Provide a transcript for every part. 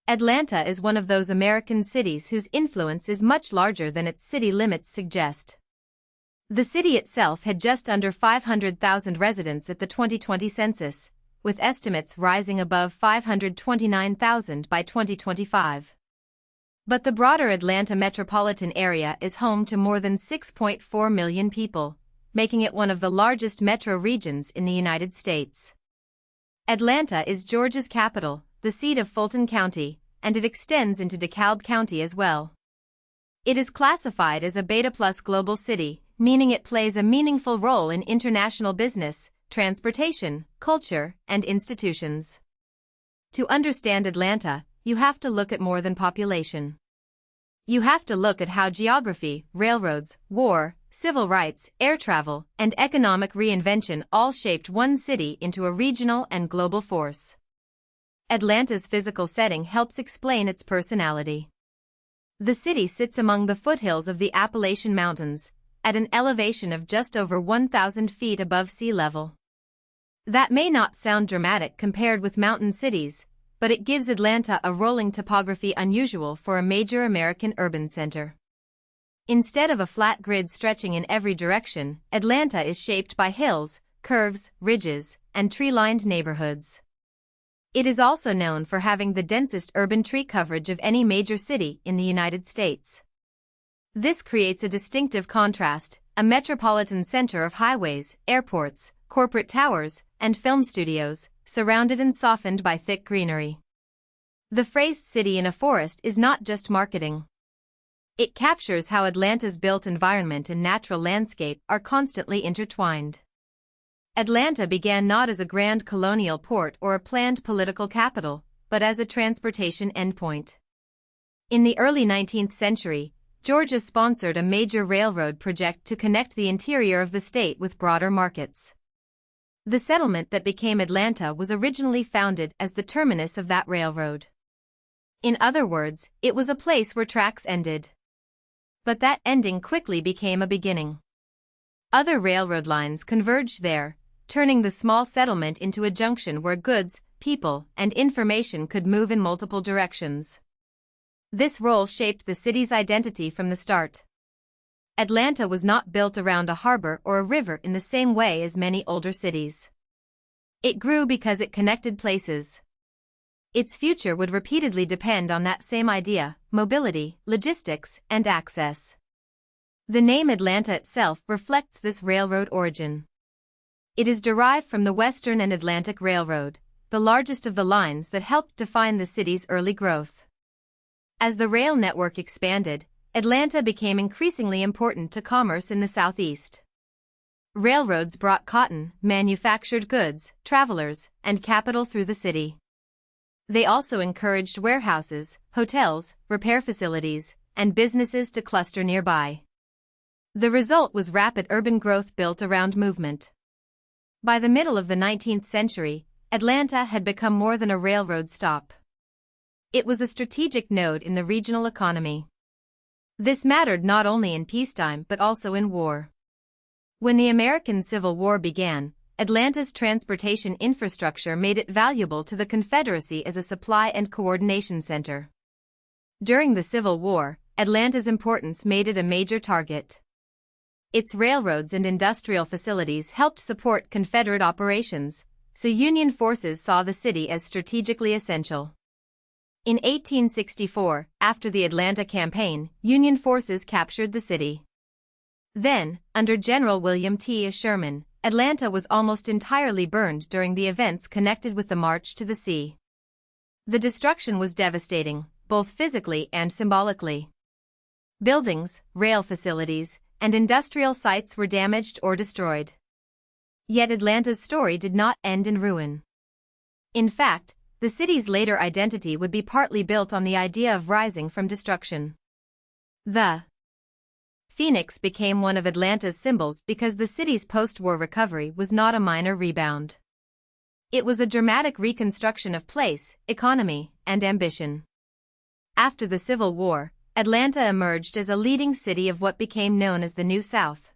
Atlanta is one of those American cities whose influence is much larger than its city limits suggest. The city itself had just under 500,000 residents at the 2020 census, with estimates rising above 529,000 by 2025. But the broader Atlanta metropolitan area is home to more than 6.4 million people, making it one of the largest metro regions in the United States. Atlanta is Georgia's capital, the seat of Fulton County, and it extends into DeKalb County as well. It is classified as a Beta Plus global city, meaning it plays a meaningful role in international business, transportation, culture, and institutions. To understand Atlanta, you have to look at more than population. You have to look at how geography, railroads, war, civil rights, air travel, and economic reinvention all shaped one city into a regional and global force. Atlanta's physical setting helps explain its personality. The city sits among the foothills of the Appalachian Mountains, at an elevation of just over 1,000 feet above sea level. That may not sound dramatic compared with mountain cities, but it gives Atlanta a rolling topography unusual for a major American urban center. Instead of a flat grid stretching in every direction, Atlanta is shaped by hills, curves, ridges, and tree-lined neighborhoods. It is also known for having the densest urban tree coverage of any major city in the United States. This creates a distinctive contrast, a metropolitan center of highways, airports, corporate towers, and film studios, surrounded and softened by thick greenery. The phrase "city in a forest" is not just marketing. It captures how Atlanta's built environment and natural landscape are constantly intertwined. Atlanta began not as a grand colonial port or a planned political capital, but as a transportation endpoint. In the early 19th century, Georgia sponsored a major railroad project to connect the interior of the state with broader markets. The settlement that became Atlanta was originally founded as the terminus of that railroad. In other words, it was a place where tracks ended. But that ending quickly became a beginning. Other railroad lines converged there, turning the small settlement into a junction where goods, people, and information could move in multiple directions. This role shaped the city's identity from the start. Atlanta was not built around a harbor or a river in the same way as many older cities. It grew because it connected places. Its future would repeatedly depend on that same idea: mobility, logistics, and access. The name Atlanta itself reflects this railroad origin. It is derived from the Western and Atlantic Railroad, the largest of the lines that helped define the city's early growth. As the rail network expanded, Atlanta became increasingly important to commerce in the Southeast. Railroads brought cotton, manufactured goods, travelers, and capital through the city. They also encouraged warehouses, hotels, repair facilities, and businesses to cluster nearby. The result was rapid urban growth built around movement. By the middle of the 19th century, Atlanta had become more than a railroad stop. It was a strategic node in the regional economy. This mattered not only in peacetime but also in war. When the American Civil War began, Atlanta's transportation infrastructure made it valuable to the Confederacy as a supply and coordination center. During the Civil War, Atlanta's importance made it a major target. Its railroads and industrial facilities helped support Confederate operations, so Union forces saw the city as strategically essential. In 1864, after the Atlanta Campaign, Union forces captured the city. Then, under General William T. Sherman, Atlanta was almost entirely burned during the events connected with the March to the Sea. The destruction was devastating, both physically and symbolically. Buildings, rail facilities, and industrial sites were damaged or destroyed. Yet Atlanta's story did not end in ruin. In fact, the city's later identity would be partly built on the idea of rising from destruction. The Phoenix became one of Atlanta's symbols because the city's post-war recovery was not a minor rebound. It was a dramatic reconstruction of place, economy, and ambition. After the Civil War, Atlanta emerged as a leading city of what became known as the New South.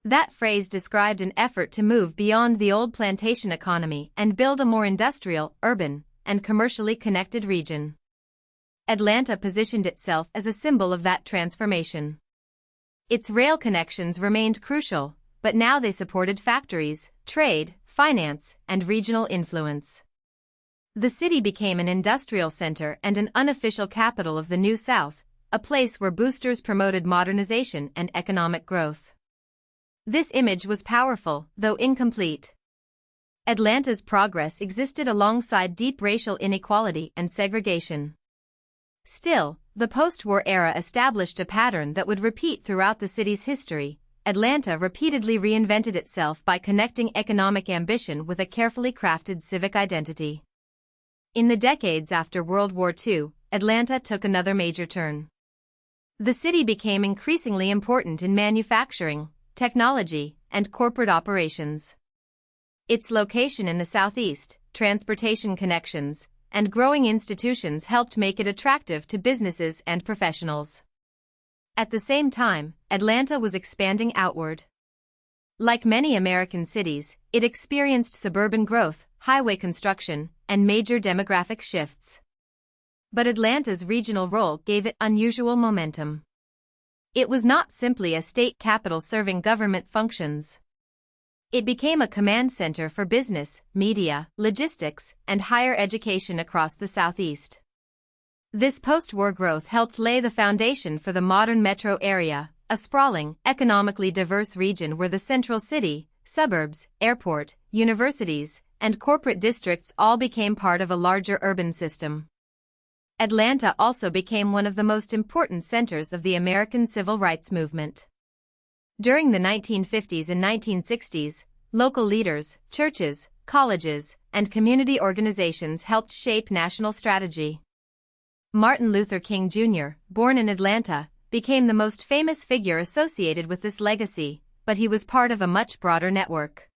That phrase described an effort to move beyond the old plantation economy and build a more industrial, urban, and commercially connected region. Atlanta positioned itself as a symbol of that transformation. Its rail connections remained crucial, but now they supported factories, trade, finance, and regional influence. The city became an industrial center and an unofficial capital of the New South, a place where boosters promoted modernization and economic growth. This image was powerful, though incomplete. Atlanta's progress existed alongside deep racial inequality and segregation. Still, the post-war era established a pattern that would repeat throughout the city's history. Atlanta repeatedly reinvented itself by connecting economic ambition with a carefully crafted civic identity. In the decades after World War II, Atlanta took another major turn. The city became increasingly important in manufacturing, technology, and corporate operations. Its location in the southeast, transportation connections, and growing institutions helped make it attractive to businesses and professionals. At the same time, Atlanta was expanding outward. Like many American cities, it experienced suburban growth, highway construction, and major demographic shifts. But Atlanta's regional role gave it unusual momentum. It was not simply a state capital serving government functions. It became a command center for business, media, logistics, and higher education across the Southeast. This post-war growth helped lay the foundation for the modern metro area, a sprawling, economically diverse region where the central city, suburbs, airport, universities, and corporate districts all became part of a larger urban system. Atlanta also became one of the most important centers of the American civil rights movement. During the 1950s and 1960s, local leaders, churches, colleges, and community organizations helped shape national strategy. Martin Luther King Jr., born in Atlanta, became the most famous figure associated with this legacy, but he was part of a much broader network.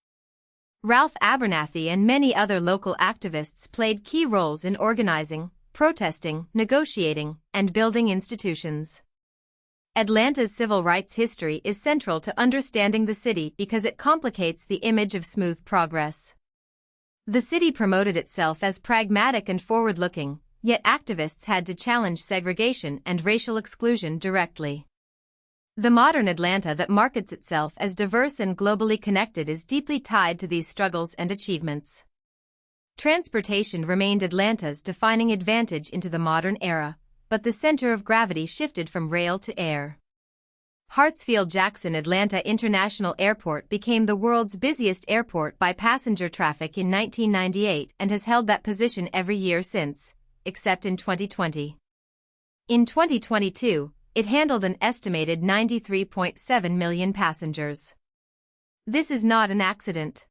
Ralph Abernathy and many other local activists played key roles in organizing, protesting, negotiating, and building institutions. Atlanta's civil rights history is central to understanding the city because it complicates the image of smooth progress. The city promoted itself as pragmatic and forward-looking, yet activists had to challenge segregation and racial exclusion directly. The modern Atlanta that markets itself as diverse and globally connected is deeply tied to these struggles and achievements. Transportation remained Atlanta's defining advantage into the modern era, but the center of gravity shifted from rail to air. Hartsfield-Jackson Atlanta International Airport became the world's busiest airport by passenger traffic in 1998 and has held that position every year since, except in 2020. In 2022, it handled an estimated 93.7 million passengers. This is not an accident.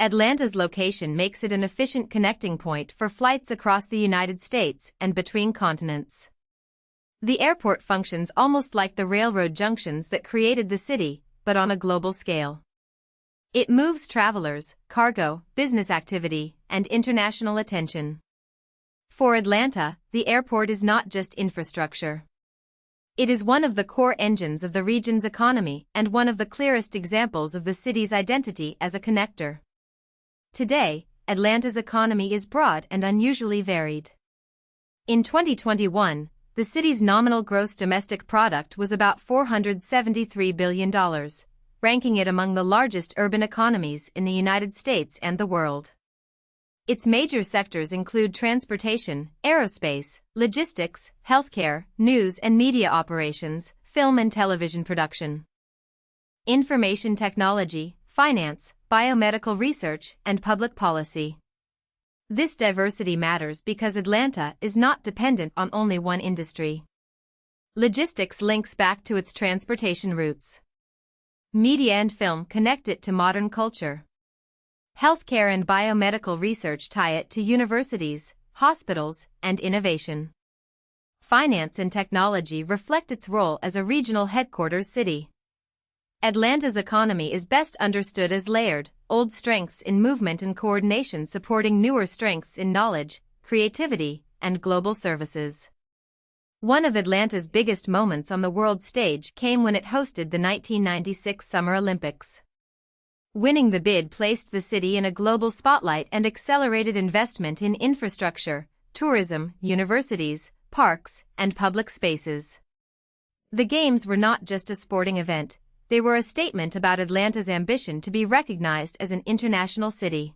Atlanta's location makes it an efficient connecting point for flights across the United States and between continents. The airport functions almost like the railroad junctions that created the city, but on a global scale. It moves travelers, cargo, business activity, and international attention. For Atlanta, the airport is not just infrastructure. It is one of the core engines of the region's economy and one of the clearest examples of the city's identity as a connector. Today, Atlanta's economy is broad and unusually varied. In 2021, the city's nominal gross domestic product was about $473 billion, ranking it among the largest urban economies in the United States and the world. Its major sectors include transportation, aerospace, logistics, healthcare, news and media operations, film and television production, information technology, finance, biomedical research, and public policy. This diversity matters because Atlanta is not dependent on only one industry. Logistics links back to its transportation routes. Media and film connect it to modern culture. Healthcare and biomedical research tie it to universities, hospitals, and innovation. Finance and technology reflect its role as a regional headquarters city. Atlanta's economy is best understood as layered, old strengths in movement and coordination supporting newer strengths in knowledge, creativity, and global services. One of Atlanta's biggest moments on the world stage came when it hosted the 1996 Summer Olympics. Winning the bid placed the city in a global spotlight and accelerated investment in infrastructure, tourism, universities, parks, and public spaces. The Games were not just a sporting event, they were a statement about Atlanta's ambition to be recognized as an international city.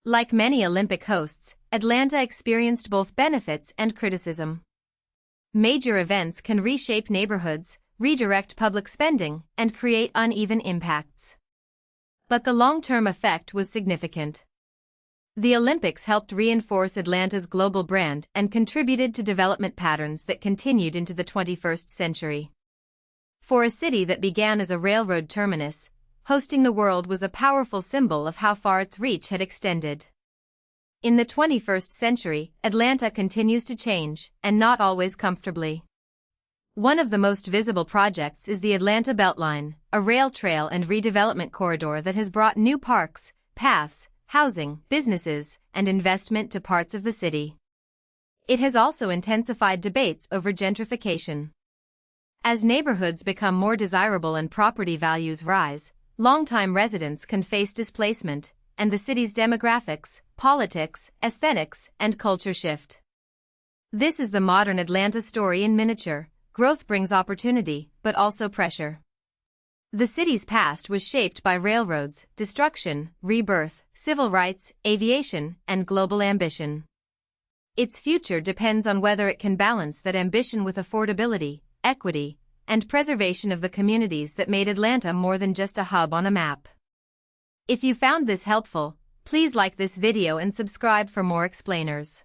Like many Olympic hosts, Atlanta experienced both benefits and criticism. Major events can reshape neighborhoods, redirect public spending, and create uneven impacts. But the long-term effect was significant. The Olympics helped reinforce Atlanta's global brand and contributed to development patterns that continued into the 21st century. For a city that began as a railroad terminus, hosting the world was a powerful symbol of how far its reach had extended. In the 21st century, Atlanta continues to change, and not always comfortably. One of the most visible projects is the Atlanta Beltline, a rail trail and redevelopment corridor that has brought new parks, paths, housing, businesses, and investment to parts of the city. It has also intensified debates over gentrification. As neighborhoods become more desirable and property values rise, longtime residents can face displacement, and the city's demographics, politics, aesthetics, and culture shift. This is the modern Atlanta story in miniature. Growth brings opportunity, but also pressure. The city's past was shaped by railroads, destruction, rebirth, civil rights, aviation, and global ambition. Its future depends on whether it can balance that ambition with affordability, equity, and preservation of the communities that made Atlanta more than just a hub on a map. If you found this helpful, please like this video and subscribe for more explainers.